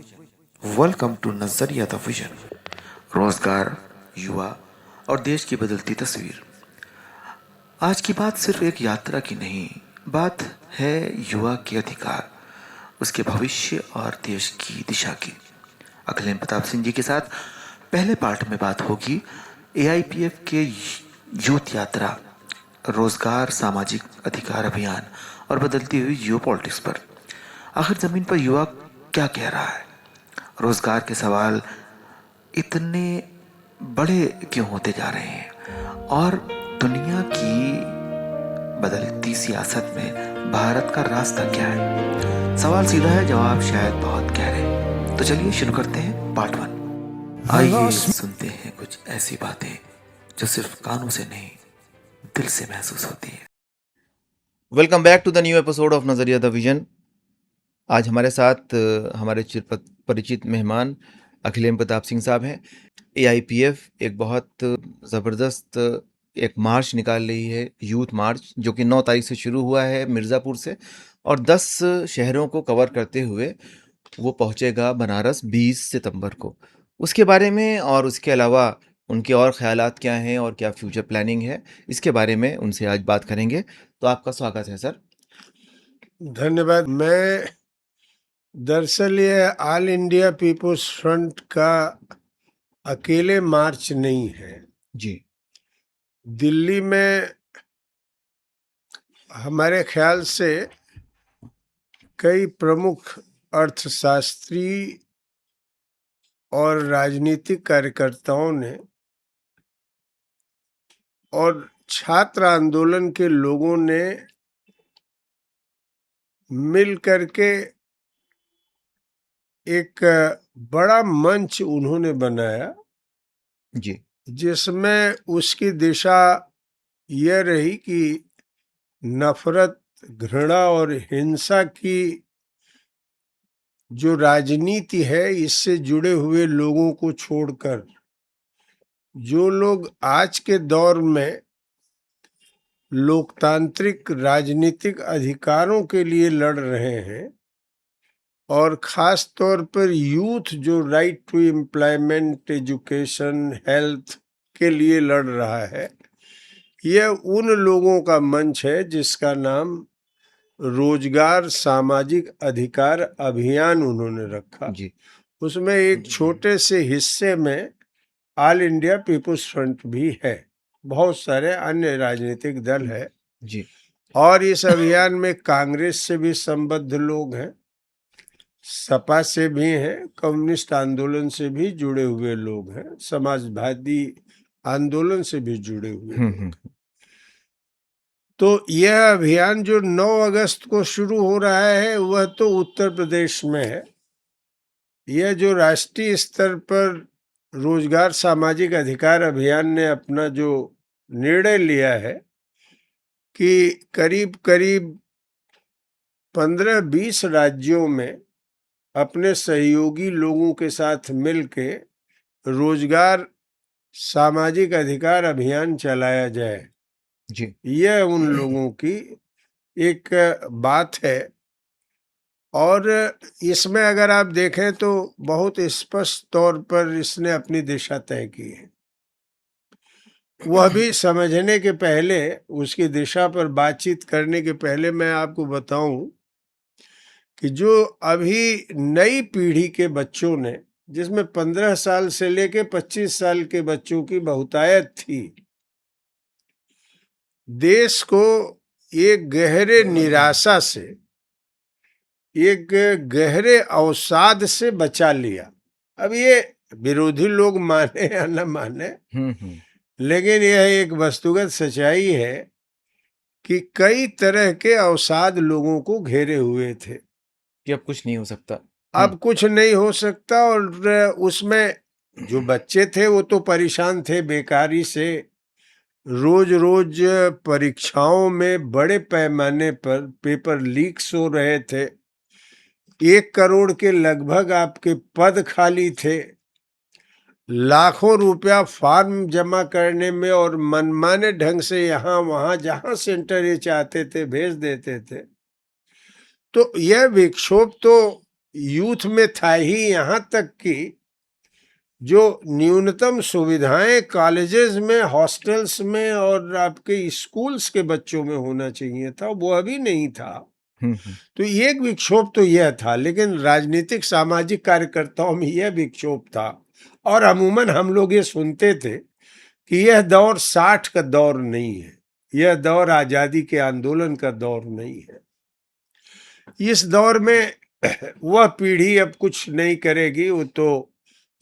Welcome to नजरिया the vision. रोजगार, युवा और देश की बदलती तस्वीर। आज की बात सिर्फ एक यात्रा की नहीं, बात है युवा के अधिकार, उसके भविष्य और देश की दिशा की। अखिलेश प्रताप सिंह जी के साथ पहले पार्ट में बात होगी एआईपीएफ के यूथ यात्रा, रोजगार, सामाजिक अधिकार अभियान और बदलती हुई जियो पॉलिटिक्स पर। आखिर जमीन पर युवा क्या कह रहा है? रोजगार के सवाल इतने बड़े क्यों होते जा रहे हैं? और दुनिया की बदलती सियासत में भारत का रास्ता क्या है? सवाल सीधा है, जवाब शायद बहुत गहरे। तो चलिए शुरू करते हैं पार्ट 1। आइए सुनते हैं कुछ ऐसी बातें जो सिर्फ कानों से नहीं, दिल से महसूस होती है। Welcome back to the new episode of Nazariya the vision. आज हमारे साथ हमारे चिर परिचित मेहमान अखिलेश प्रताप सिंह साहब हैं। एआईपीएफ एक बहुत ज़बरदस्त एक मार्च निकाल रही है, यूथ मार्च, जो कि 9 तारीख से शुरू हुआ है मिर्ज़ापुर से, और 10 शहरों को कवर करते हुए वो पहुंचेगा बनारस 20 सितंबर को। उसके बारे में और उसके अलावा उनके और ख़यालात क्या हैं और क्या फ्यूचर प्लानिंग है, इसके बारे में उनसे आज बात करेंगे। तो आपका स्वागत है सर। धन्यवाद। मैं दरअसल ये ऑल इंडिया पीपुल्स फ्रंट का अकेले मार्च नहीं है। जी। दिल्ली में हमारे ख्याल से कई प्रमुख अर्थशास्त्री और राजनीतिक कार्यकर्ताओं ने और छात्र आंदोलन के लोगों ने मिल करके एक बड़ा मंच उन्होंने बनाया, जी। जिसमें उसकी दिशा यह रही कि नफरत, घृणा और हिंसा की जो राजनीति है, इससे जुड़े हुए लोगों को छोड़कर जो लोग आज के दौर में लोकतांत्रिक राजनीतिक अधिकारों के लिए लड़ रहे हैं, और खास तौर पर यूथ जो right to employment, education, health के लिए लड़ रहा है, यह उन लोगों का मंच है जिसका नाम रोजगार सामाजिक अधिकार अभियान उन्होंने रखा। जी। उसमें एक छोटे से हिस्से में ऑल इंडिया पीपुल्स फ्रंट भी है, बहुत सारे अन्य राजनीतिक दल है जी। और इस अभियान में कांग्रेस से भी संबद्ध लोग हैं, सपा से भी हैं, कम्युनिस्ट आंदोलन से भी जुड़े हुए लोग हैं, समाजवादी आंदोलन से भी जुड़े हुए लोग हैं। तो यह अभियान जो 9 अगस्त को शुरू हो रहा है, वह तो उत्तर प्रदेश में है। यह जो राष्ट्रीय स्तर पर रोजगार सामाजिक अधिकार अभियान ने अपना जो निर्णय लिया है कि करीब करीब 15-20 राज्यों में अपने सहयोगी लोगों के साथ मिलके रोजगार सामाजिक अधिकार अभियान चलाया जाए, जी। यह उन लोगों की एक बात है। और इसमें अगर आप देखें तो बहुत स्पष्ट तौर पर इसने अपनी दिशा तय की है। वह भी समझने के पहले, उसकी दिशा पर बातचीत करने के पहले मैं आपको बताऊं कि जो अभी नई पीढ़ी के बच्चों ने, जिसमें 15 साल से लेके 25 साल के बच्चों की बहुतायत थी, देश को एक गहरे निराशा से, एक गहरे अवसाद से बचा लिया। अब ये विरोधी लोग माने या न माने, लेकिन यह एक वस्तुगत सच्चाई है कि कई तरह के अवसाद लोगों को घेरे हुए थे कि अब कुछ नहीं हो सकता। अब कुछ नहीं हो सकता। और उसमें जो बच्चे थे वो तो परेशान थे बेकारी से, रोज रोज परीक्षाओं में बड़े पैमाने पर पेपर लीक्स हो रहे थे, 1 करोड़ के लगभग आपके पद खाली थे, लाखों रुपया फॉर्म जमा करने में और मनमाने ढंग से यहाँ वहाँ जहाँ सेंटर ये चाहते थे भेज देते थे। तो यह विक्षोभ तो यूथ में था ही, यहाँ तक कि जो न्यूनतम सुविधाएं कॉलेजेस में, हॉस्टल्स में और आपके स्कूल्स के बच्चों में होना चाहिए था, वो अभी नहीं था। तो एक विक्षोभ तो यह था, लेकिन राजनीतिक सामाजिक कार्यकर्ताओं में यह विक्षोभ था, और अमूमन हम लोग ये सुनते थे कि यह दौर 60 का दौर नहीं है, यह दौर आजादी के आंदोलन का दौर नहीं है। इस दौर में वह पीढ़ी अब कुछ नहीं करेगी, वो तो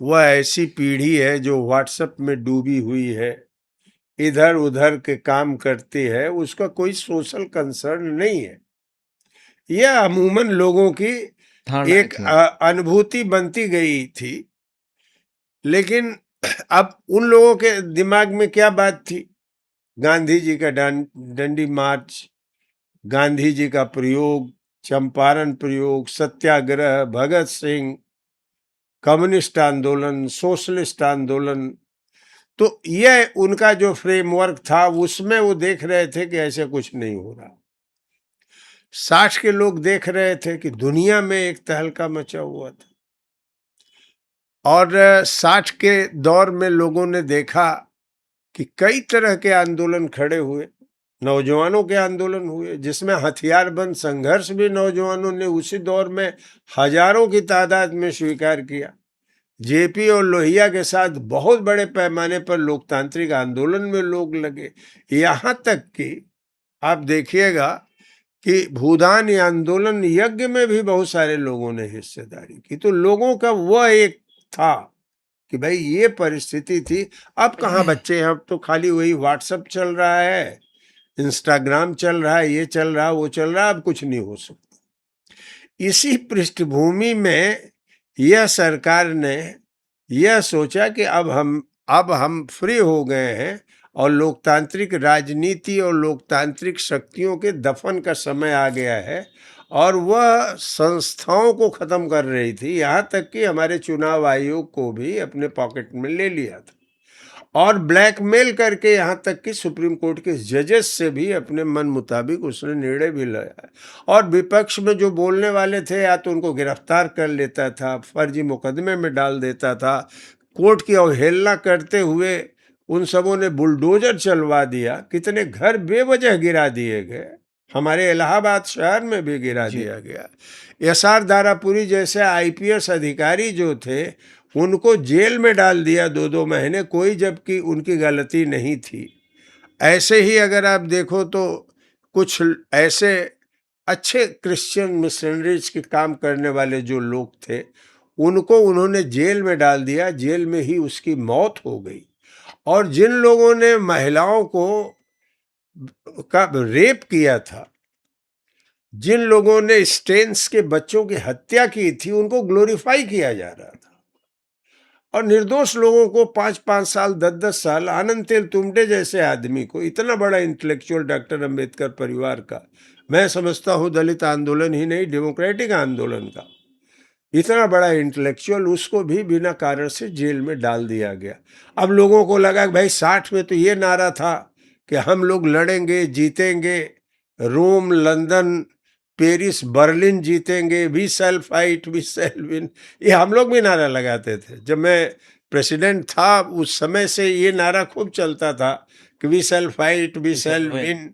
वह ऐसी पीढ़ी है जो व्हाट्सएप में डूबी हुई है, इधर उधर के काम करती है, उसका कोई सोशल कंसर्न नहीं है। यह अमूमन लोगों की धारणा एक थी। अनुभूति बनती गई थी। लेकिन अब उन लोगों के दिमाग में क्या बात थी? गांधी जी का डंडी मार्च, गांधी जी का प्रयोग, चंपारण प्रयोग, सत्याग्रह, भगत सिंह, कम्युनिस्ट आंदोलन, सोशलिस्ट आंदोलन। तो यह उनका जो फ्रेमवर्क था, उसमें वो देख रहे थे कि ऐसे कुछ नहीं हो रहा। 60 के लोग देख रहे थे कि दुनिया में एक तहलका मचा हुआ था, और 60 के दौर में लोगों ने देखा कि कई तरह के आंदोलन खड़े हुए, नौजवानों के आंदोलन हुए, जिसमें हथियारबंद संघर्ष भी नौजवानों ने उसी दौर में हजारों की तादाद में स्वीकार किया। जेपी और लोहिया के साथ बहुत बड़े पैमाने पर लोकतांत्रिक आंदोलन में लोग लगे। यहाँ तक कि आप देखिएगा कि भूदान आंदोलन यज्ञ में भी बहुत सारे लोगों ने हिस्सेदारी की। तो लोगों का वह एक था कि भाई ये परिस्थिति थी। अब कहाँ बच्चे हैं, अब तो खाली वही व्हाट्सएप चल रहा है, इंस्टाग्राम चल रहा है, ये चल रहा है, वो चल रहा है, अब कुछ नहीं हो सकता। इसी पृष्ठभूमि में यह सरकार ने यह सोचा कि अब हम फ्री हो गए हैं, और लोकतांत्रिक राजनीति और लोकतांत्रिक शक्तियों के दफन का समय आ गया है, और वह संस्थाओं को खत्म कर रही थी। यहाँ तक कि हमारे चुनाव आयोग को भी अपने पॉकेट में ले लिया था, और ब्लैकमेल करके यहाँ तक कि सुप्रीम कोर्ट के जजेस से भी अपने मन मुताबिक उसने निर्णय भी लिया। और विपक्ष में जो बोलने वाले थे, या तो उनको गिरफ्तार कर लेता था, फर्जी मुकदमे में डाल देता था, कोर्ट की अवहेलना करते हुए उन सबों ने बुलडोजर चलवा दिया। कितने घर बेवजह गिरा दिए गए, हमारे इलाहाबाद शहर में भी गिरा दिया गया। एसआर दारापुरी जैसे आईपीएस अधिकारी जो थे, उनको जेल में डाल दिया 2-2 महीने, कोई जबकि उनकी गलती नहीं थी। ऐसे ही अगर आप देखो तो कुछ ऐसे अच्छे क्रिश्चियन मिशनरीज के काम करने वाले जो लोग थे, उनको उन्होंने जेल में डाल दिया, जेल में ही उसकी मौत हो गई। और जिन लोगों ने महिलाओं को का रेप किया था, जिन लोगों ने स्टेन्स के बच्चों की हत्या की थी, उनको ग्लोरीफाई किया जा रहा था, और निर्दोष लोगों को 5-5 साल, 10-10 साल, आनंद तेल तुमटे जैसे आदमी को, इतना बड़ा इंटेलेक्चुअल डॉक्टर अंबेडकर परिवार का, मैं समझता हूँ दलित आंदोलन ही नहीं, डेमोक्रेटिक आंदोलन का इतना बड़ा इंटेलेक्चुअल, उसको भी बिना कारण से जेल में डाल दिया गया। अब लोगों को लगा कि भाई 60 में तो ये नारा था कि हम लोग लड़ेंगे, जीतेंगे, रोम, लंदन, पेरिस, बर्लिन जीतेंगे, we shall fight, we shall win, ये हम लोग भी नारा लगाते थे। जब मैं प्रेसिडेंट था उस समय से ये नारा खूब चलता था कि we shall fight, we shall win,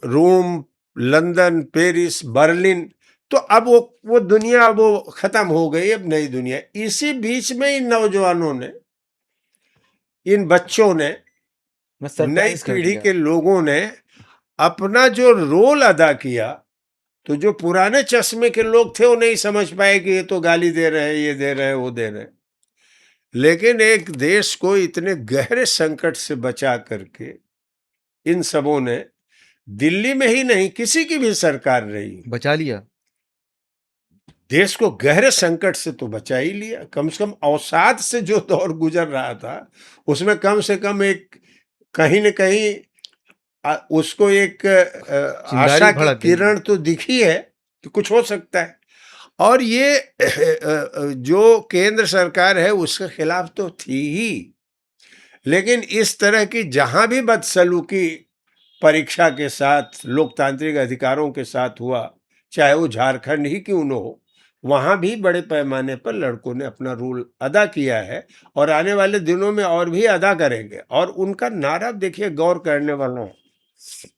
Rome, London, Paris, Berlin. तो अब वो दुनिया वो खत्म हो गई, अब नई दुनिया। इसी बीच में इन नौजवानों ने, इन बच्चों ने, नई पीढ़ी के लोगों ने अपना जो रोल अदा किया, तो जो पुराने चश्मे के लोग थे वो नहीं समझ पाए कि ये तो गाली दे रहे हैं, ये दे रहे हैं, वो दे रहे हैं। लेकिन एक देश को इतने गहरे संकट से बचा करके इन सबों ने, दिल्ली में ही नहीं, किसी की भी सरकार रही, बचा लिया। देश को गहरे संकट से तो बचा ही लिया। कम से कम अवसाद से जो दौर गुजर रहा था, उसमें कम से कम एक कहीं न कहीं उसको एक आशा की किरण तो दिखी है कि कुछ हो सकता है। और ये जो केंद्र सरकार है उसके खिलाफ तो थी ही, लेकिन इस तरह की जहां भी बदसलूकी परीक्षा के साथ, लोकतांत्रिक अधिकारों के साथ हुआ, चाहे वो झारखंड ही क्यों न हो, वहाँ भी बड़े पैमाने पर लड़कों ने अपना रोल अदा किया है और आने वाले दिनों में और भी अदा करेंगे। और उनका नारा देखिए गौर करने वाला है।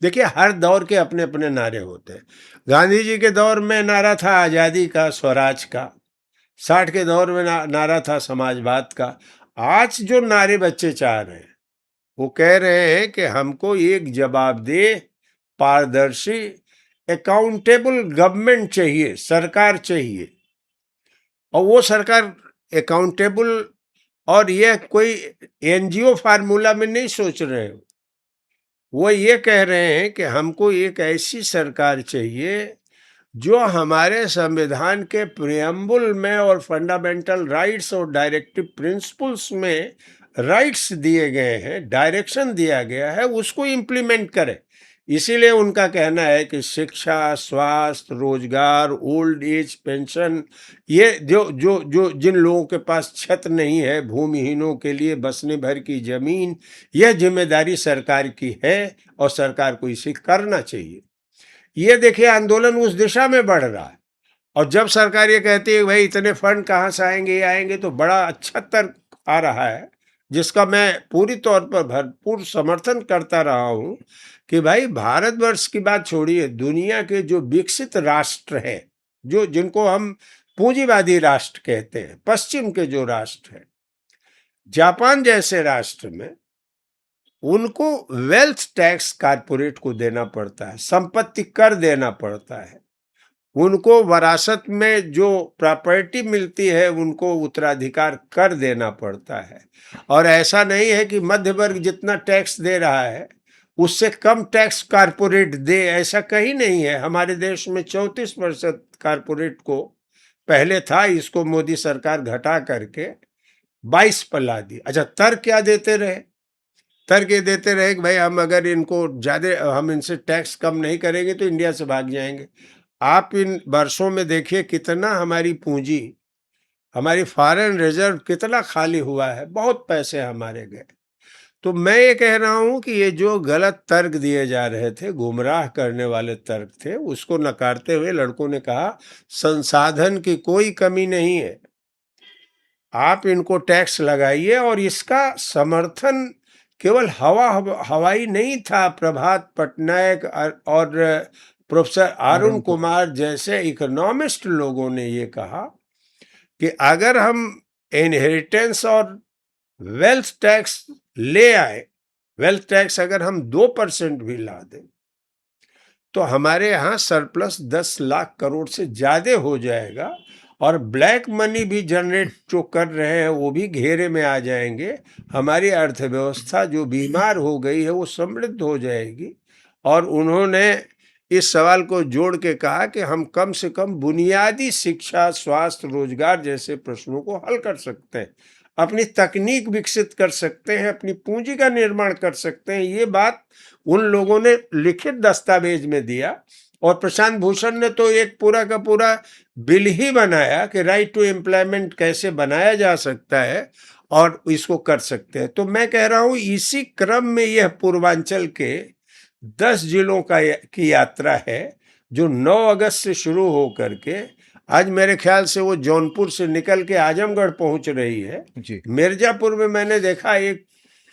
देखिए हर दौर के अपने अपने नारे होते हैं। गांधी जी के दौर में नारा था आज़ादी का, स्वराज का। 60 के दौर में नारा था समाजवाद का। आज जो नारे बच्चे चाह रहे हैं वो कह रहे हैं कि हमको एक जवाबदेह, पारदर्शी, अकाउंटेबल गवर्नमेंट चाहिए, सरकार चाहिए। और वो सरकार अकाउंटेबल, और यह कोई एनजीओ फार्मूला में नहीं सोच रहे हो। वो ये कह रहे हैं कि हमको एक ऐसी सरकार चाहिए जो हमारे संविधान के प्रियम्बुल में और फंडामेंटल राइट्स और डायरेक्टिव प्रिंसिपल्स में राइट्स दिए गए हैं, डायरेक्शन दिया गया है, उसको इम्प्लीमेंट करे। इसीलिए उनका कहना है कि शिक्षा, स्वास्थ्य, रोजगार, ओल्ड एज पेंशन, ये जो जो जो जिन लोगों के पास छत नहीं है, भूमिहीनों के लिए बसने भर की जमीन, यह जिम्मेदारी सरकार की है और सरकार को इसे करना चाहिए। ये देखिए आंदोलन उस दिशा में बढ़ रहा है। और जब सरकार ये कहती है भाई इतने फंड कहाँ से आएंगे, ये आएंगे, तो बड़ा अच्छा तर्क आ रहा है जिसका मैं पूरी तौर पर भरपूर समर्थन करता रहा हूँ कि भाई भारतवर्ष की बात छोड़िए, दुनिया के जो विकसित राष्ट्र हैं, जो जिनको हम पूंजीवादी राष्ट्र कहते हैं, पश्चिम के जो राष्ट्र हैं, जापान जैसे राष्ट्र में उनको वेल्थ टैक्स कारपोरेट को देना पड़ता है, संपत्ति कर देना पड़ता है। उनको वरासत में जो प्रॉपर्टी मिलती है उनको उत्तराधिकार कर देना पड़ता है। और ऐसा नहीं है कि मध्य वर्ग जितना टैक्स दे रहा है उससे कम टैक्स कारपोरेट दे, ऐसा कहीं नहीं है। हमारे देश में 34% कारपोरेट को पहले था, इसको मोदी सरकार घटा करके 22 पर ला दी। अच्छा, तर्क क्या देते रहे? तर्क ये देते रहे कि भाई हम अगर इनको ज़्यादा, हम इनसे टैक्स कम नहीं करेंगे तो इंडिया से भाग जाएंगे। आप इन वर्षों में देखिए कितना हमारी पूंजी, हमारी फॉरेन रिजर्व कितना खाली हुआ है, बहुत पैसे हमारे गए। तो मैं ये कह रहा हूँ कि ये जो गलत तर्क दिए जा रहे थे, गुमराह करने वाले तर्क थे, उसको नकारते हुए लड़कों ने कहा संसाधन की कोई कमी नहीं है, आप इनको टैक्स लगाइए। और इसका समर्थन केवल हवाई नहीं था। प्रभात पटनायक और प्रोफेसर अरुण कुमार जैसे इकोनॉमिस्ट लोगों ने ये कहा कि अगर हम इनहेरिटेंस और वेल्थ टैक्स ले आए, वेल्थ टैक्स अगर हम 2% भी ला दें तो हमारे यहाँ सरप्लस 10 लाख करोड़ से ज्यादा हो जाएगा। और ब्लैक मनी भी जनरेट जो कर रहे हैं वो भी घेरे में आ जाएंगे। हमारी अर्थव्यवस्था जो बीमार हो गई है वो समृद्ध हो जाएगी। और उन्होंने इस सवाल को जोड़ के कहा कि हम कम से कम बुनियादी शिक्षा, स्वास्थ्य, रोजगार जैसे प्रश्नों को हल कर सकते हैं, अपनी तकनीक विकसित कर सकते हैं, अपनी पूंजी का निर्माण कर सकते हैं। ये बात उन लोगों ने लिखित दस्तावेज में दिया। और प्रशांत भूषण ने तो एक पूरा का पूरा बिल ही बनाया कि राइट टू एम्प्लॉयमेंट कैसे बनाया जा सकता है और इसको कर सकते हैं। तो मैं कह रहा हूँ इसी क्रम में यह पूर्वांचल के 10 जिलों की यात्रा है जो 9 अगस्त से शुरू हो करके आज मेरे ख्याल से वो जौनपुर से निकल के आजमगढ़ पहुंच रही है। जी। मिर्जापुर में मैंने देखा एक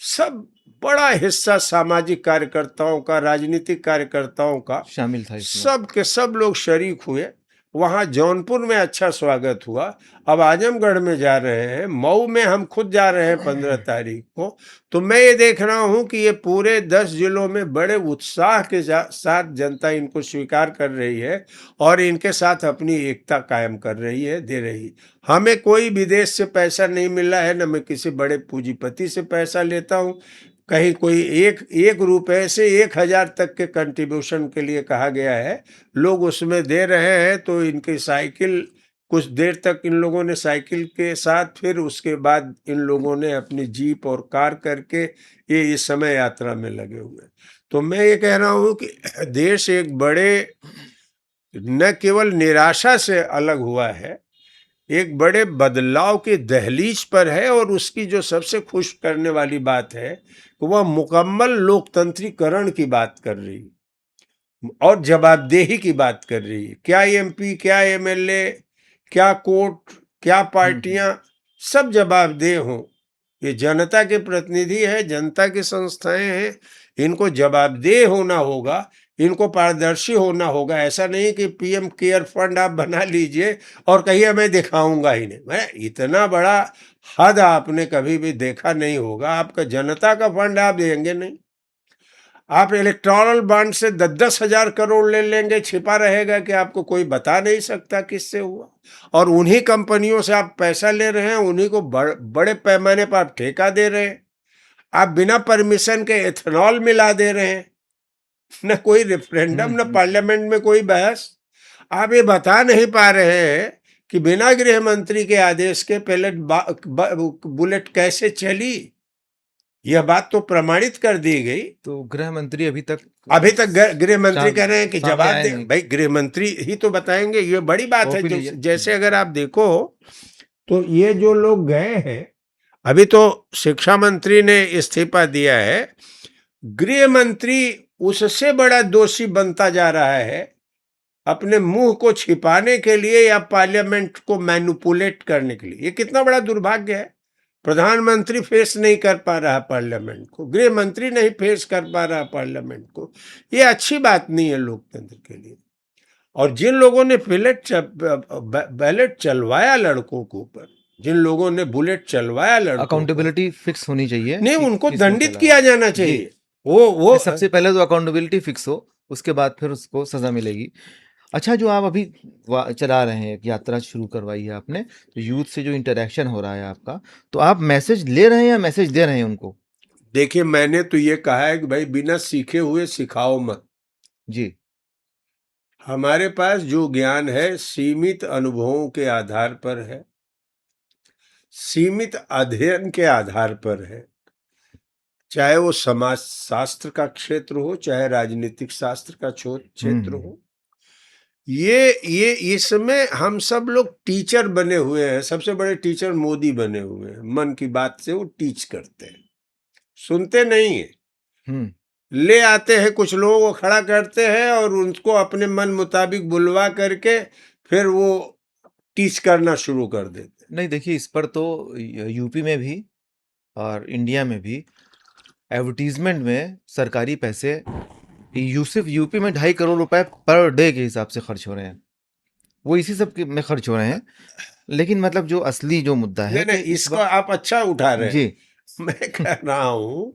सब बड़ा हिस्सा सामाजिक कार्यकर्ताओं का, राजनीतिक कार्यकर्ताओं का शामिल था इसमें। सब के सब लोग शरीक हुए। वहाँ जौनपुर में अच्छा स्वागत हुआ। अब आजमगढ़ में जा रहे हैं, मऊ में हम खुद जा रहे हैं 15 तारीख को। तो मैं ये देख रहा हूँ कि ये पूरे 10 जिलों में बड़े उत्साह के साथ जनता इनको स्वीकार कर रही है और इनके साथ अपनी एकता कायम कर रही है, दे रही। हमें कोई विदेश से पैसा नहीं मिल रहा है, न मैं किसी बड़े पूंजीपति से पैसा लेता हूँ। कहीं कोई एक रुपए से 1000 तक के कंट्रीब्यूशन के लिए कहा गया है, लोग उसमें दे रहे हैं। तो इनकी साइकिल, कुछ देर तक इन लोगों ने साइकिल के साथ, फिर उसके बाद इन लोगों ने अपनी जीप और कार करके ये इस समय यात्रा में लगे हुए। तो मैं ये कह रहा हूँ कि देश एक बड़े न केवल निराशा से अलग हुआ है, एक बड़े बदलाव की दहलीज पर है। और उसकी जो सबसे खुश करने वाली बात है कि वह मुकम्मल लोकतंत्रीकरण की बात कर रही है और जवाबदेही की बात कर रही है। क्या एमपी, क्या एमएलए, क्या कोर्ट, क्या पार्टियां, सब जवाबदेह हों। ये जनता के प्रतिनिधि है, जनता की संस्थाएं हैं, इनको जवाबदेह होना होगा, इनको पारदर्शी होना होगा। ऐसा नहीं कि पीएम केयर फंड आप बना लीजिए और कहिए मैं दिखाऊंगा ही नहीं। मैं इतना बड़ा हद आपने कभी भी देखा नहीं होगा। आपका जनता का फंड आप देंगे नहीं, आप इलेक्टोरल बॉन्ड से 10-10 हजार करोड़ ले लेंगे, छिपा रहेगा कि आपको कोई बता नहीं सकता किससे हुआ। और उन्हीं कंपनियों से आप पैसा ले रहे हैं, उन्हीं को बड़े पैमाने पर आप ठेका दे रहे हैं। आप बिना परमिशन के एथेनॉल मिला दे रहे हैं। न कोई रेफरेंडम, न पार्लियामेंट में कोई बहस। आप ये बता नहीं पा रहे हैं कि बिना गृह मंत्री के आदेश के बुलेट कैसे चली। यह बात तो प्रमाणित कर दी गई। तो गृह मंत्री अभी तक गृह मंत्री कह रहे हैं कि सामने जवाब आए दे। नहीं। भाई गृह मंत्री ही तो बताएंगे, ये बड़ी बात है। ओपिनियन। जैसे अगर आप देखो तो ये जो लोग गए हैं, अभी तो शिक्षा मंत्री ने इस्तीफा दिया है, गृह मंत्री उससे बड़ा दोषी बनता जा रहा है अपने मुंह को छिपाने के लिए या पार्लियामेंट को मैनिपुलेट करने के लिए। ये कितना बड़ा दुर्भाग्य है। प्रधानमंत्री फेस नहीं कर पा रहा पार्लियामेंट को, गृह मंत्री नहीं फेस कर पा रहा पार्लियामेंट को। ये अच्छी बात नहीं है लोकतंत्र के लिए। और जिन लोगों ने बैलेट चलवाया लड़कों के ऊपर, जिन लोगों ने बुलेट चलवाया लड़कों, अकाउंटेबिलिटी फिक्स होनी चाहिए। नहीं, उनको किसने दंडित चलाया? किया जाना चाहिए। वो सबसे पहले तो अकाउंटेबिलिटी फिक्स हो, उसके बाद फिर उसको सजा मिलेगी। अच्छा, जो आप अभी चला रहे हैं, एक यात्रा शुरू करवाई है आपने, तो यूथ से जो इंटरेक्शन हो रहा है आपका, तो आप मैसेज ले रहे हैं या मैसेज दे रहे हैं उनको? देखिए, मैंने तो ये कहा है कि भाई बिना सीखे हुए सिखाओ मत। जी। हमारे पास जो ज्ञान है सीमित अनुभवों के आधार पर है, सीमित अध्ययन के आधार पर है। चाहे वो समाज शास्त्र का क्षेत्र हो, चाहे राजनीतिक शास्त्र का क्षेत्र हो। ये इसमें हम सब लोग टीचर बने हुए हैं। सबसे बड़े टीचर मोदी बने हुए हैं। मन की बात से वो टीच करते हैं, सुनते नहीं है। ले आते हैं कुछ लोगों को खड़ा करते हैं और उनको अपने मन मुताबिक बुलवा करके फिर वो टीच करना शुरू कर देते हैं। नहीं, देखिए, इस पर तो यूपी में भी और इंडिया में भी एडवर्टीजमेंट में सरकारी पैसे यूपी में 2.5 करोड़ रुपए पर डे के हिसाब से खर्च हो रहे हैं। वो इसी सब में खर्च हो रहे हैं। लेकिन मतलब जो असली जो मुद्दा है नहीं, कि इसको आप अच्छा उठा रहे हैं। जी। मैं कह रहा हूं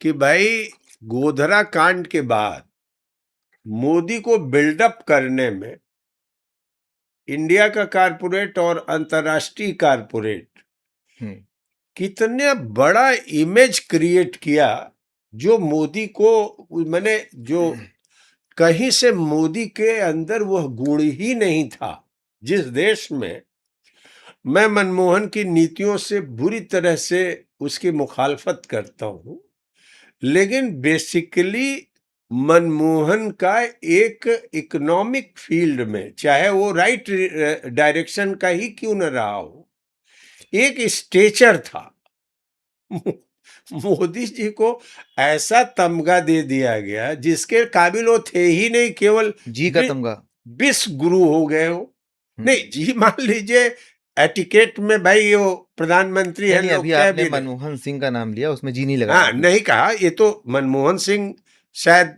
कि भाई गोधरा कांड के बाद मोदी को बिल्डअप करने में इंडिया का कारपोरेट और अंतर्राष्ट्रीय कारपोरेट कितने बड़ा इमेज क्रिएट किया, जो मोदी को, मैंने जो कहीं से मोदी के अंदर वह गुण ही नहीं था। जिस देश में मैं मनमोहन की नीतियों से बुरी तरह से उसकी मुखालफत करता हूं, लेकिन बेसिकली मनमोहन का एक इकोनॉमिक फील्ड में, चाहे वो राइट डायरेक्शन का ही क्यों न रहा हो, एक स्टेचर था। मोदी जी को ऐसा तमगा दे दिया गया जिसके काबिल वो थे ही नहीं। केवल जी का तमगा, विश्व गुरु हो गए हो। नहीं जी, मान लीजिए एटिकेट में भाई वो प्रधानमंत्री है, नहीं, अभी आपने मनमोहन सिंह का नाम लिया, उसमें जी नहीं लगा। हाँ, नहीं कहा। ये तो मनमोहन सिंह शायद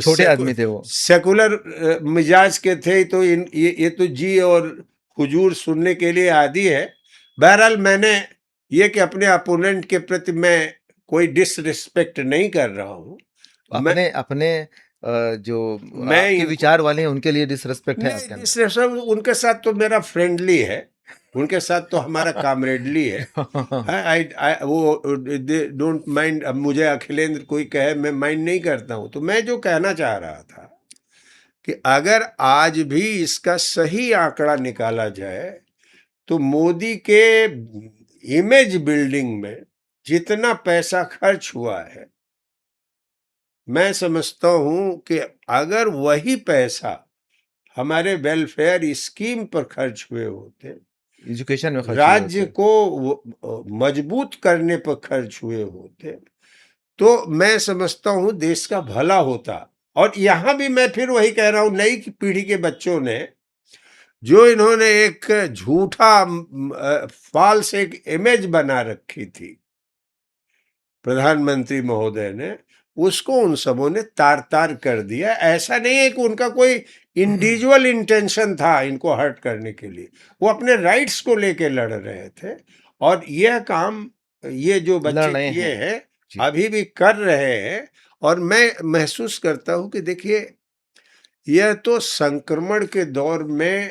छोटे आदमी थे, वो सेकुलर मिजाज के थे। तो ये तो जी और हुजूर सुनने के लिए आदि है। बहरहाल, मैंने ये कि अपने अपोनेंट के प्रति मैं कोई डिसरिस्पेक्ट नहीं कर रहा हूँ। अपने जो आपके विचार वाले हैं उनके लिए डिसरिस्पेक्ट है आपके अंदर? उनके साथ तो मेरा फ्रेंडली है, उनके साथ तो हमारा कामरेडली है। वो डोंट माइंड। अब मुझे अखिलेंद्र कोई कहे, मैं माइंड नहीं करता हूँ। तो मैं जो कहना चाह रहा था कि अगर आज भी इसका सही आंकड़ा निकाला जाए तो मोदी के इमेज बिल्डिंग में जितना पैसा खर्च हुआ है, मैं समझता हूं कि अगर वही पैसा हमारे वेलफेयर स्कीम पर खर्च हुए होते, एजुकेशन में खर्च राज्य को मजबूत करने पर खर्च हुए होते, तो मैं समझता हूं देश का भला होता। और यहां भी मैं फिर वही कह रहा हूं, नई पीढ़ी के बच्चों ने जो इन्होंने एक झूठा फॉल्स एक इमेज बना रखी थी प्रधानमंत्री महोदय ने, उसको उन सबों ने तार तार कर दिया। ऐसा नहीं है कि उनका कोई इंडिविजुअल इंटेंशन था इनको हर्ट करने के लिए, वो अपने राइट्स को लेके लड़ रहे थे। और यह काम ये जो लड़ बच्चे रहे किए हैं। हैं जी। अभी भी कर रहे हैं। और मैं महसूस करता हूं कि देखिए, यह तो संक्रमण के दौर में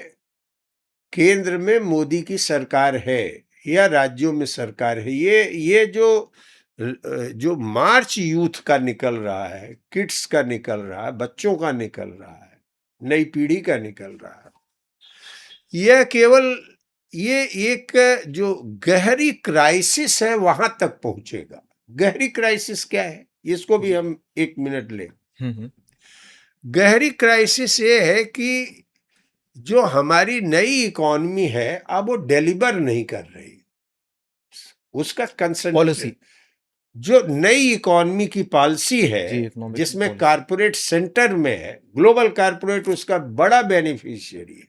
केंद्र में मोदी की सरकार है या राज्यों में सरकार है, ये जो मार्च यूथ का निकल रहा है, किड्स का निकल रहा है, बच्चों का निकल रहा है, नई पीढ़ी का निकल रहा है, यह केवल ये एक जो गहरी क्राइसिस है वहां तक पहुंचेगा। गहरी क्राइसिस क्या है, इसको भी हम 1 मिनट लें। हम्म। गहरी क्राइसिस ये है कि जो हमारी नई इकॉनमी है अब वो डिलीवर नहीं कर रही, उसका कंसंट्रेशन। पॉलिसी। जो नई इकॉनमी की पॉलिसी है जी, इकोनॉमिक जिसमें पॉलिसी। कारपोरेट सेंटर में है, ग्लोबल कारपोरेट उसका बड़ा बेनिफिशियरी है,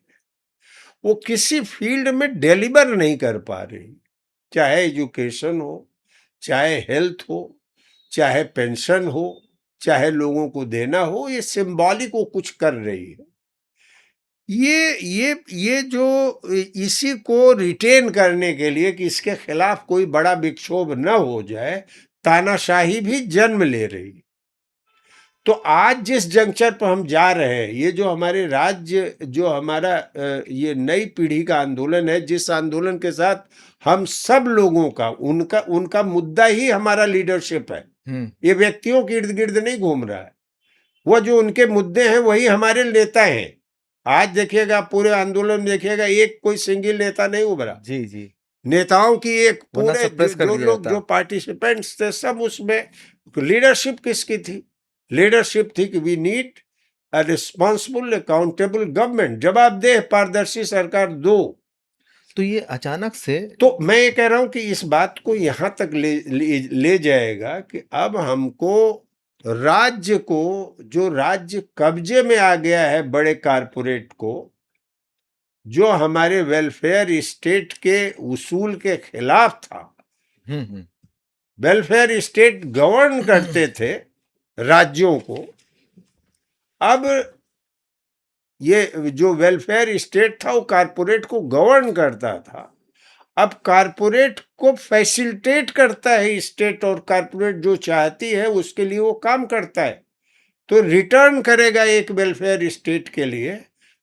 वो किसी फील्ड में डिलीवर नहीं कर पा रही। चाहे एजुकेशन हो, चाहे हेल्थ हो, चाहे पेंशन हो, चाहे लोगों को देना हो, ये सिंबॉलिक वो कुछ कर रही है। ये जो इसी को रिटेन करने के लिए कि इसके खिलाफ कोई बड़ा विक्षोभ न हो जाए, तानाशाही भी जन्म ले रही। तो आज जिस जंक्चर पर हम जा रहे हैं, ये जो हमारे राज्य, जो हमारा ये नई पीढ़ी का आंदोलन है, जिस आंदोलन के साथ हम सब लोगों का उनका उनका मुद्दा ही हमारा लीडरशिप है, ये व्यक्तियों के इर्द गिर्द नहीं घूम रहा है। वो जो उनके मुद्दे हैं वही हमारे नेता हैं। आज देखिएगा पूरे आंदोलन में देखिएगा एक कोई सिंगल नेता नहीं उभरा। जी जी। नेताओं की एक वरना पूरे suppress कर जो दिया लोग जाता। जो पार्टिसिपेंट्स थे सब उसमें। लीडरशिप किसकी थी? लीडरशिप थी कि we need a responsible accountable government, जवाबदेह पारदर्शी सरकार दो। तो ये अचानक से तो मैं ये कह रहा हूं कि इस बात को यहां तक ले जाएगा कि अब हमको राज्य को, जो राज्य कब्जे में आ गया है बड़े कारपोरेट को, जो हमारे वेलफेयर स्टेट के उसूल के खिलाफ था। हम्म। वेलफेयर स्टेट गवर्न करते थे राज्यों को। अब ये जो वेलफेयर स्टेट था वो कारपोरेट को गवर्न करता था। अब कारपोरेट को फैसिलिटेट करता है स्टेट, और कारपोरेट जो चाहती है उसके लिए वो काम करता है। तो रिटर्न करेगा एक वेलफेयर स्टेट के लिए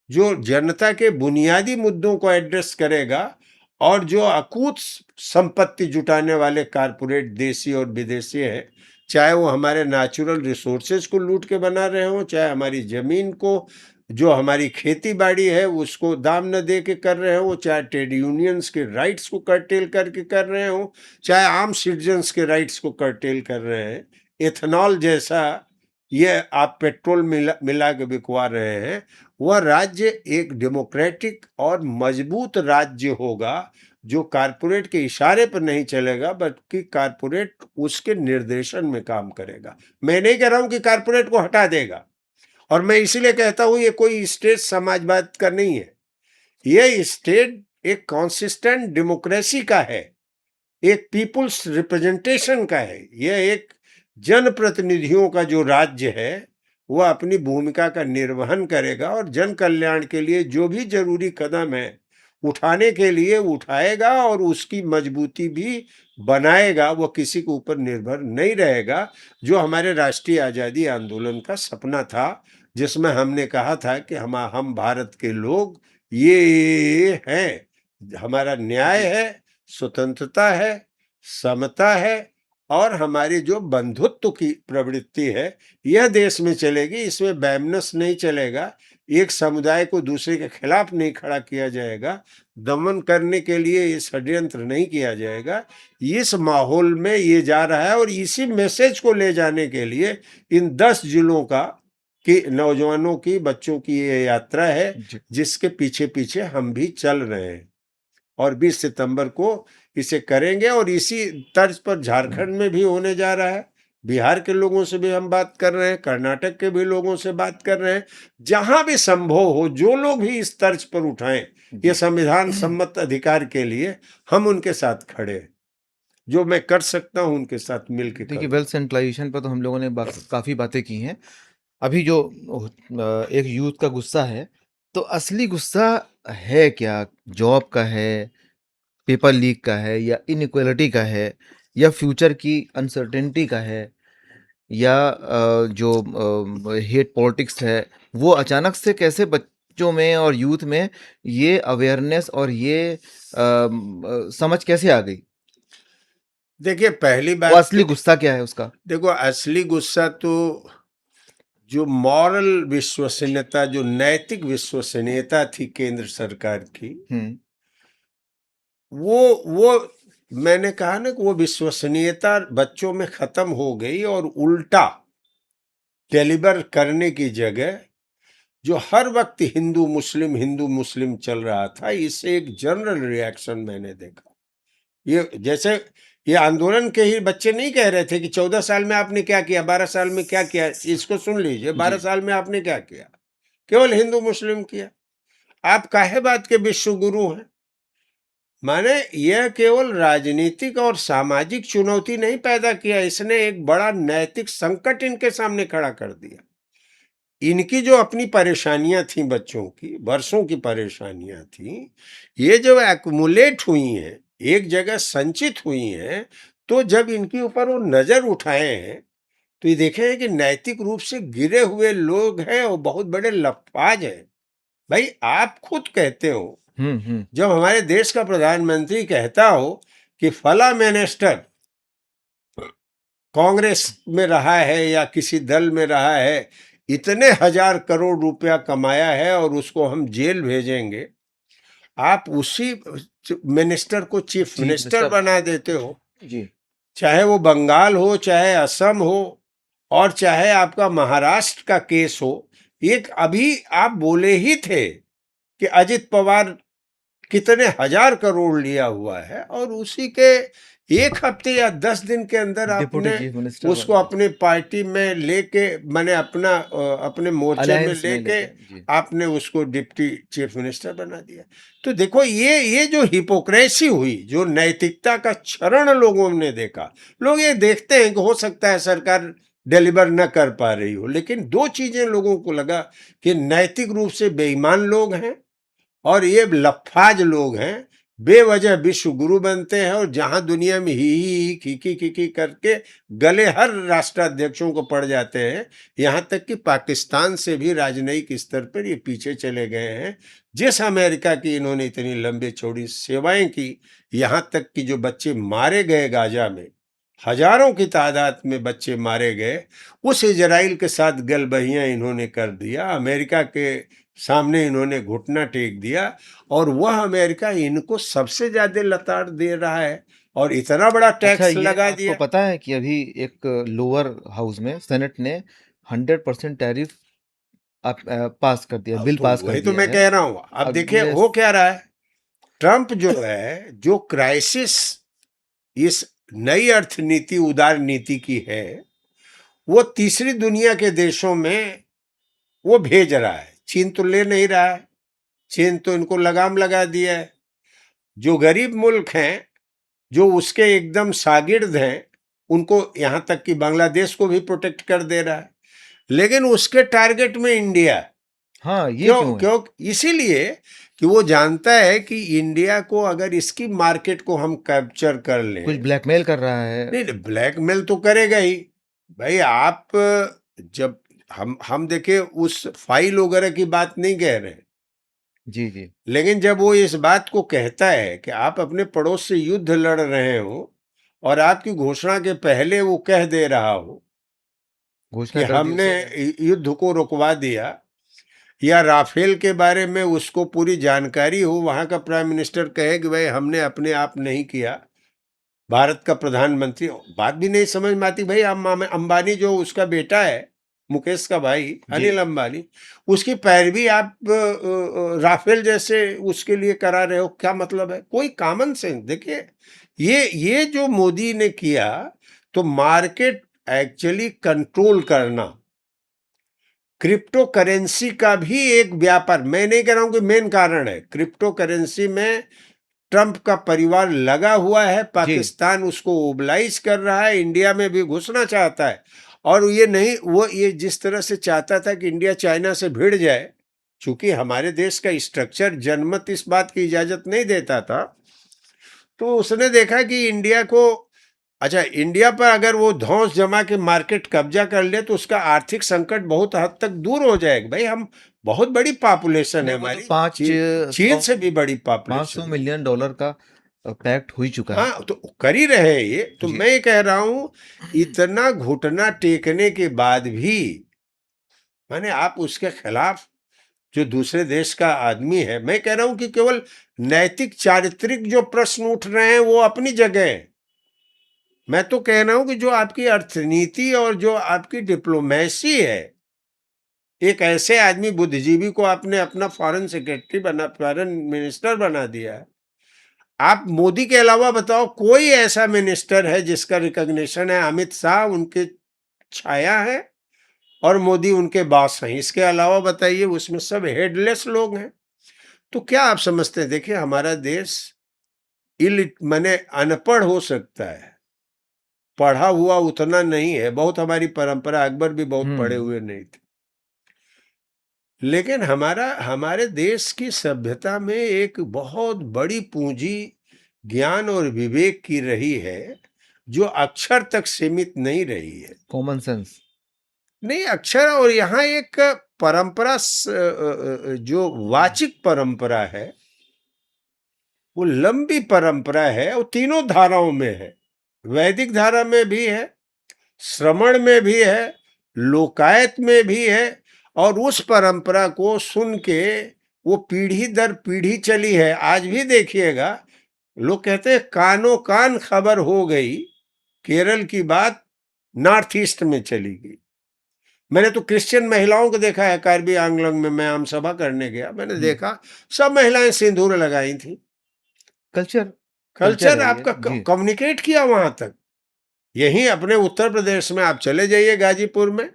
जो जनता के बुनियादी मुद्दों को एड्रेस करेगा, और जो अकूत संपत्ति जुटाने वाले कारपोरेट देसी और विदेशी हैं, चाहे वो हमारे नेचुरल रिसोर्सेज को लूट के बना रहे हों, चाहे हमारी जमीन को, जो हमारी खेती बाड़ी है उसको दाम न दे के कर रहे हो, चाहे ट्रेड यूनियंस के राइट्स को कर्टेल करके कर रहे हो, चाहे आम सिटीजन्स के राइट्स को कर्टेल कर रहे हैं। एथेनॉल जैसा ये आप पेट्रोल मिला के बिकवा रहे हैं। वह राज्य एक डेमोक्रेटिक और मजबूत राज्य होगा जो कारपोरेट के इशारे पर नहीं चलेगा, बल्कि कारपोरेट उसके निर्देशन में काम करेगा। मैं नहीं कह रहा हूं कि कारपोरेट को हटा देगा, और मैं इसीलिए कहता हूं ये कोई स्टेट समाजवाद का नहीं है। ये स्टेट एक कॉन्सिस्टेंट डेमोक्रेसी का है, एक पीपुल्स रिप्रेजेंटेशन का है। यह एक जनप्रतिनिधियों का जो राज्य है वह अपनी भूमिका का निर्वहन करेगा और जन कल्याण के लिए जो भी जरूरी कदम है उठाने के लिए उठाएगा, और उसकी मजबूती भी बनाएगा। वो किसी के ऊपर निर्भर नहीं रहेगा, जो हमारे राष्ट्रीय आज़ादी आंदोलन का सपना था, जिसमें हमने कहा था कि हम भारत के लोग ये हैं, हमारा न्याय है, स्वतंत्रता है, समता है, और हमारी जो बंधुत्व की प्रवृत्ति है यह देश में चलेगी। इसमें वैमनस नहीं चलेगा, एक समुदाय को दूसरे के खिलाफ नहीं खड़ा किया जाएगा, दमन करने के लिए ये षड्यंत्र नहीं किया जाएगा। इस माहौल में ये जा रहा है, और इसी मैसेज को ले जाने के लिए इन 10 जिलों का कि नौजवानों की, बच्चों की ये यात्रा है, जिसके पीछे पीछे हम भी चल रहे हैं, और 20 सितंबर को इसे करेंगे। और इसी तर्ज पर झारखंड में भी होने जा रहा है, बिहार के लोगों से भी हम बात कर रहे हैं, कर्नाटक के भी लोगों से बात कर रहे हैं। जहां भी संभव हो, जो लोग भी इस तर्ज पर उठाएं ये जी संविधान सम्मत अधिकार के लिए, हम उनके साथ खड़े हैं। जो मैं कर सकता हूं उनके साथ मिल के देखिए, करूंगा। वेल्थ सेंट्रलाइजेशन पर तो हम लोगों ने काफ़ी बातें की हैं। अभी जो एक यूथ का गुस्सा है, तो असली गुस्सा है क्या? जॉब का है, पेपर लीक का है, या इनइक्वालिटी का है, या फ्यूचर की अनसर्टेनिटी का है, या जो हेट पॉलिटिक्स है, वो अचानक से कैसे बच्चों में और यूथ में ये अवेयरनेस और ये समझ कैसे आ गई? देखिए, पहली वो बात असली तो गुस्सा क्या है उसका? देखो, असली गुस्सा तो जो मॉरल विश्वसनीयता, जो नैतिक विश्वसनीयता थी केंद्र सरकार की, हुँ, वो मैंने कहा ना कि वो विश्वसनीयता बच्चों में खत्म हो गई, और उल्टा डिलीवर करने की जगह जो हर वक्त हिंदू मुस्लिम चल रहा था, इससे एक जनरल रिएक्शन मैंने देखा। ये जैसे ये आंदोलन के ही बच्चे नहीं कह रहे थे कि 14 साल में आपने क्या किया, 12 साल में क्या किया। इसको सुन लीजिए, 12 जी। साल में आपने क्या किया? केवल हिंदू मुस्लिम किया। आप काहे बात के विश्व गुरु हैं? माने यह केवल राजनीतिक और सामाजिक चुनौती नहीं पैदा किया, इसने एक बड़ा नैतिक संकट इनके सामने खड़ा कर दिया। इनकी जो अपनी परेशानियां थी, बच्चों की वर्षों की परेशानियां थी, ये जब एक्मुलेट हुई हैं, एक जगह संचित हुई हैं, तो जब इनके ऊपर वो नजर उठाए हैं, तो ये देखे हैं कि नैतिक रूप से गिरे हुए लोग हैं और बहुत बड़े लफाज हैं। भाई, आप खुद कहते हो, हुँ, हुँ। जब हमारे देश का प्रधानमंत्री कहता हो कि फला मिनिस्टर कांग्रेस में रहा है या किसी दल में रहा है, इतने हजार करोड़ रुपया कमाया है और उसको हम जेल भेजेंगे, आप उसी मिनिस्टर को चीफ चीफ मिनिस्टर मिनिस्टर। बना देते हो। जी। चाहे वो बंगाल हो, चाहे असम हो, और चाहे आपका महाराष्ट्र का केस हो। एक अभी आप बोले ही थे कि अजित पवार कितने हजार करोड़ लिया हुआ है, और उसी के एक हफ्ते या 10 दिन के अंदर डिप्टी आपने चीफ मिनिस्टर उसको बन गए। अपने पार्टी में लेके, मैंने अपने मोर्चे में अलायंस में लेके लेके। जी। आपने उसको डिप्टी चीफ मिनिस्टर बना दिया। तो देखो, ये जो हिपोक्रेसी हुई, जो नैतिकता का क्षरण लोगों ने देखा। लोग ये देखते हैं कि हो सकता है सरकार डिलीवर न कर पा रही हो, लेकिन दो चीजें लोगों को लगा कि नैतिक रूप से बेईमान लोग हैं, और ये लफाज लोग हैं, बेवजह विश्व गुरु बनते हैं, और जहां दुनिया में ही खी करके गले हर राष्ट्राध्यक्षों को पड़ जाते हैं। यहां तक कि पाकिस्तान से भी राजनयिक स्तर पर ये पीछे चले गए हैं। जिस अमेरिका की इन्होंने इतनी लंबी चौड़ी सेवाएं की, यहां तक कि जो बच्चे मारे गए गाजा में, हजारों की तादाद में बच्चे मारे गए, उस इजराइल के साथ गलबहियां इन्होंने कर दिया। अमेरिका के सामने इन्होंने घुटना टेक दिया, और वह अमेरिका इनको सबसे ज्यादा लताड़ दे रहा है, और इतना बड़ा अच्छा, टैक्स ये लगा आपको दिया। पता है कि अभी एक लोअर हाउस में सेनेट ने 100% टैरिफ पास कर दिया, बिल तो पास कर वही तो दिया मैं है। कह रहा हूं। अब देखिए अगले हो क्या रहा है। ट्रंप जो है, जो क्राइसिस इस नई अर्थनीति, उदार नीति की है, वो तीसरी दुनिया के देशों में वो भेज रहा है। चीन तो ले नहीं रहा है, चीन तो इनको लगाम लगा दिया है। जो गरीब मुल्क हैं, जो उसके एकदम शागिर्द हैं, उनको यहां तक कि बांग्लादेश को भी प्रोटेक्ट कर दे रहा है। लेकिन उसके टारगेट में इंडिया। हाँ, ये क्यों क्यों है? क्यों इसीलिए कि वो जानता है कि इंडिया को, अगर इसकी मार्केट को हम कैप्चर कर कुछ लें। ब्लैकमेल कर रहा है। नहीं, ब्लैकमेल तो करेगा ही। भाई, आप जब हम देखे, उस फाइल वगैरह की बात नहीं कह रहे हैं, जी, जी। लेकिन जब वो इस बात को कहता है कि आप अपने पड़ोस से युद्ध लड़ रहे हो, और आपकी घोषणा के पहले वो कह दे रहा हो कि घोषणा कर दी हमने उसने। युद्ध को रुकवा दिया, या राफेल के बारे में उसको पूरी जानकारी हो, वहां का प्राइम मिनिस्टर कहे कि भाई हमने अपने आप नहीं किया। भारत का प्रधानमंत्री, बात भी नहीं समझ में आती। भाई, अंबानी जो उसका बेटा है, मुकेश का भाई जी। अनिल अंबानी, उसकी पैरवी आप राफेल जैसे उसके लिए करा रहे हो, क्या मतलब है? कोई कॉमन सेंस। देखिए, ये जो मोदी ने किया, तो मार्केट एक्चुअली कंट्रोल करना। क्रिप्टो करेंसी का भी एक व्यापार, मैं नहीं कह रहा हूं कि मेन कारण है, क्रिप्टो करेंसी में ट्रंप का परिवार लगा हुआ है, पाकिस्तान उसको ओबलाइज कर रहा है, इंडिया में भी घुसना चाहता है। और ये नहीं, वो ये जिस तरह से चाहता था कि इंडिया चाइना से भिड़ जाए, चूंकि हमारे देश का स्ट्रक्चर जनमत इस बात की इजाजत नहीं देता था, तो उसने देखा कि इंडिया को, अच्छा इंडिया पर अगर वो धौंस जमा के मार्केट कब्जा कर ले तो उसका आर्थिक संकट बहुत हद तक दूर हो जाएगा। भाई हम बहुत बड़ी पॉपुलेशन है हमारी, चीन से भी बड़ी पॉपुलेशन। $500 मिलियन का पैक्ट हो ही चुका है। हाँ, तो कर ही रहे हैं ये। तो मैं ये कह रहा हूं, इतना घुटना टेकने के बाद भी माने आप उसके खिलाफ जो दूसरे देश का आदमी है, मैं कह रहा हूं कि केवल नैतिक चारित्रिक जो प्रश्न उठ रहे हैं वो अपनी जगह है। मैं तो कह रहा हूं कि जो आपकी अर्थनीति और जो आपकी डिप्लोमेसी है, एक ऐसे आदमी बुद्धिजीवी को आपने अपना फॉरेन सेक्रेटरी बना, फॉरेन मिनिस्टर बना दिया है। आप मोदी के अलावा बताओ कोई ऐसा मिनिस्टर है जिसका रिकॉग्निशन है? अमित शाह उनके छाया है और मोदी उनके बॉस हैं, इसके अलावा बताइए, उसमें सब हेडलेस लोग हैं। तो क्या आप समझते हैं? देखिए हमारा देश माने अनपढ़ हो सकता है, पढ़ा हुआ उतना नहीं है, बहुत हमारी परंपरा, अकबर भी बहुत पढ़े हुए नहीं थे, लेकिन हमारे देश की सभ्यता में एक बहुत बड़ी पूंजी ज्ञान और विवेक की रही है, जो अक्षर तक सीमित नहीं रही है। कॉमन सेंस नहीं, अक्षर, और यहाँ एक परंपरा जो वाचिक परंपरा है, वो लंबी परंपरा है, वो तीनों धाराओं में है। वैदिक धारा में भी है, श्रमण में भी है, लोकायत में भी है। और उस परंपरा को सुन के वो पीढ़ी दर पीढ़ी चली है। आज भी देखिएगा, लोग कहते हैं कानो कान खबर हो गई, केरल की बात नॉर्थ ईस्ट में चली गई। मैंने तो क्रिश्चियन महिलाओं को देखा है, कार्बी आंगलंग में मैं आम सभा करने गया, मैंने देखा सब महिलाएं सिंदूर लगाई थी। कल्चर आपका कम्युनिकेट किया वहां तक। यहीं अपने उत्तर प्रदेश में आप चले जाइए, गाजीपुर में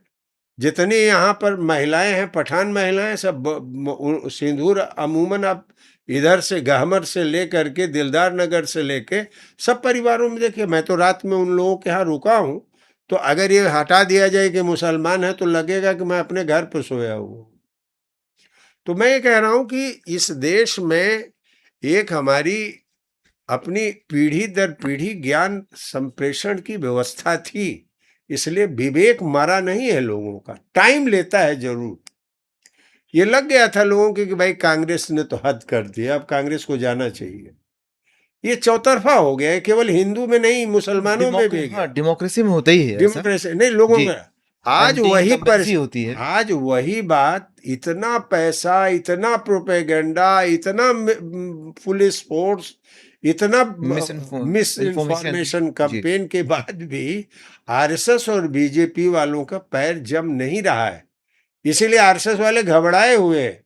जितनी यहाँ पर महिलाएं हैं, पठान महिलाएं, सब सिंदूर अमूमन आप इधर से गहमर से लेकर के दिलदार नगर से लेके सब परिवारों में देखिए। मैं तो रात में उन लोगों के यहाँ रुका हूँ, तो अगर ये हटा दिया जाए कि मुसलमान है तो लगेगा कि मैं अपने घर पर सोया हूँ। तो मैं ये कह रहा हूँ कि इस देश में एक हमारी अपनी पीढ़ी दर पीढ़ी ज्ञान संप्रेषण की व्यवस्था थी, इसलिए विवेक मरा नहीं है लोगों का। टाइम लेता है जरूर। ये लग गया था लोगों के कि भाई कांग्रेस ने तो हद कर दिया, अब कांग्रेस को जाना चाहिए। ये चौतरफा हो गया है, केवल हिंदू में नहीं, मुसलमानों में भी। डेमोक्रेसी में होता ही है, डेमोक्रेसी नहीं, लोगों में आज वही होती है। आज वही बात, इतना पैसा, इतना प्रोपेगेंडा, इतना पुलिस फोर्स, इतना मिस इन्फॉर्मेशन कैंपेन के बाद भी आरएसएस और बीजेपी वालों का पैर जम नहीं रहा है। इसीलिए आरएसएस वाले घबराए हुए हैं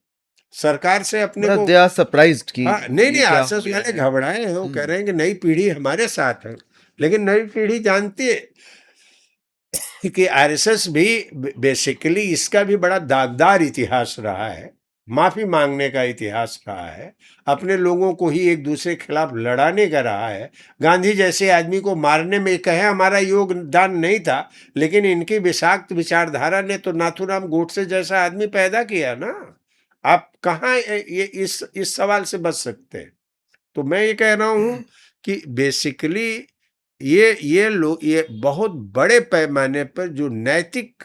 सरकार से, अपने को दे आर सरप्राइज्ड कि नहीं, आरएसएस वाले घबराए हैं। वो कह रहे हैं कि नई पीढ़ी हमारे साथ है, लेकिन नई पीढ़ी जानती है कि आरएसएस भी बेसिकली इसका भी बड़ा दागदार इतिहास रहा है, माफी मांगने का इतिहास रहा है, अपने लोगों को ही एक दूसरे के खिलाफ लड़ाने का रहा है। गांधी जैसे आदमी को मारने में कहे हमारा योगदान नहीं था, लेकिन इनकी विषाक्त विचारधारा ने तो नाथूराम गोडसे जैसा आदमी पैदा किया ना। आप कहाँ ये इस सवाल से बच सकते हैं? तो मैं ये कह रहा हूँ कि बेसिकली ये बहुत बड़े पैमाने पर जो नैतिक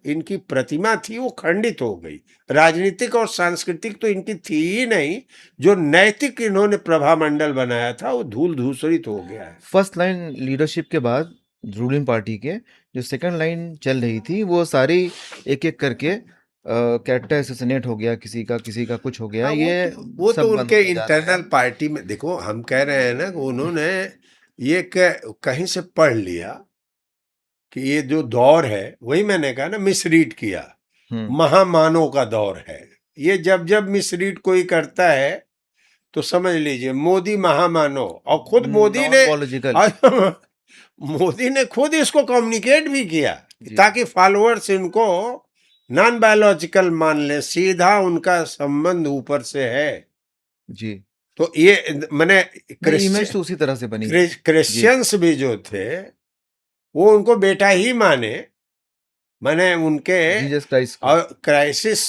इनकी प्रतिमा थी वो खंडित हो गई। राजनीतिक और सांस्कृतिक तो इनकी थी ही नहीं, जो नैतिक इन्होंने प्रभामंडल बनाया था वो धूल धूसरित हो गया है। फर्स्ट लाइन लीडरशिप के बाद रूलिंग पार्टी के जो सेकंड लाइन चल रही थी, वो सारी एक एक करके कैरेक्टर असैसिनेट हो गया, किसी का कुछ हो गया। ये वो तो उनके इंटरनल पार्टी में, देखो हम कह रहे हैं ना कि उन्होंने ये कहीं से पढ़ लिया कि ये जो दौर है, वही मैंने कहा ना, मिसरीड किया, महामानव का दौर है ये। जब मिसरीड कोई करता है तो समझ लीजिए मोदी महामानव, और खुद मोदी ने मोदी ने खुद इसको कम्युनिकेट भी किया जी। ताकि फॉलोअर्स इनको नॉन बायोलॉजिकल मान ले, सीधा उनका संबंध ऊपर से है। जी। तो ये मैंने नहीं, इमेज तो उसी तरह से बनी। जी। क्रिश्चियंस भी जो थे वो उनको बेटा ही माने, माने उनके जीसस क्राइस्ट को। और क्राइसिस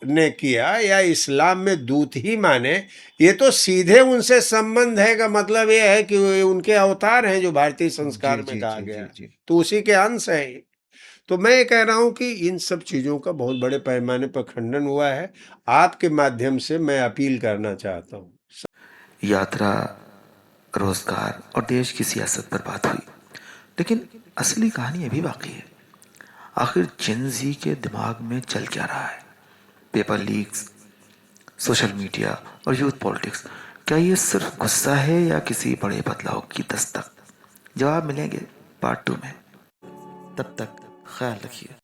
ने किया या इस्लाम में दूत ही माने। ये तो सीधे उनसे संबंध है का मतलब ये है कि वो उनके अवतार हैं जो भारतीय संस्कार जी, में जी, कहा जी, गया, जी, जी। तो उसी के अंश है ये। तो मैं ये कह रहा हूं कि इन सब चीजों का बहुत बड़े पैमाने पर खंडन हुआ है। आपके माध्यम से मैं अपील करना चाहता हूं। यात्रा, रोजगार और देश की सियासत पर बात हुई, लेकिन असली कहानी अभी बाकी है। आखिर जेन ज़ी के दिमाग में चल क्या रहा है? पेपर लीक्स, सोशल मीडिया और यूथ पॉलिटिक्स, क्या ये सिर्फ गुस्सा है या किसी बड़े बदलाव की दस्तक? जवाब मिलेंगे पार्ट 2 में। तब तक ख्याल रखिए।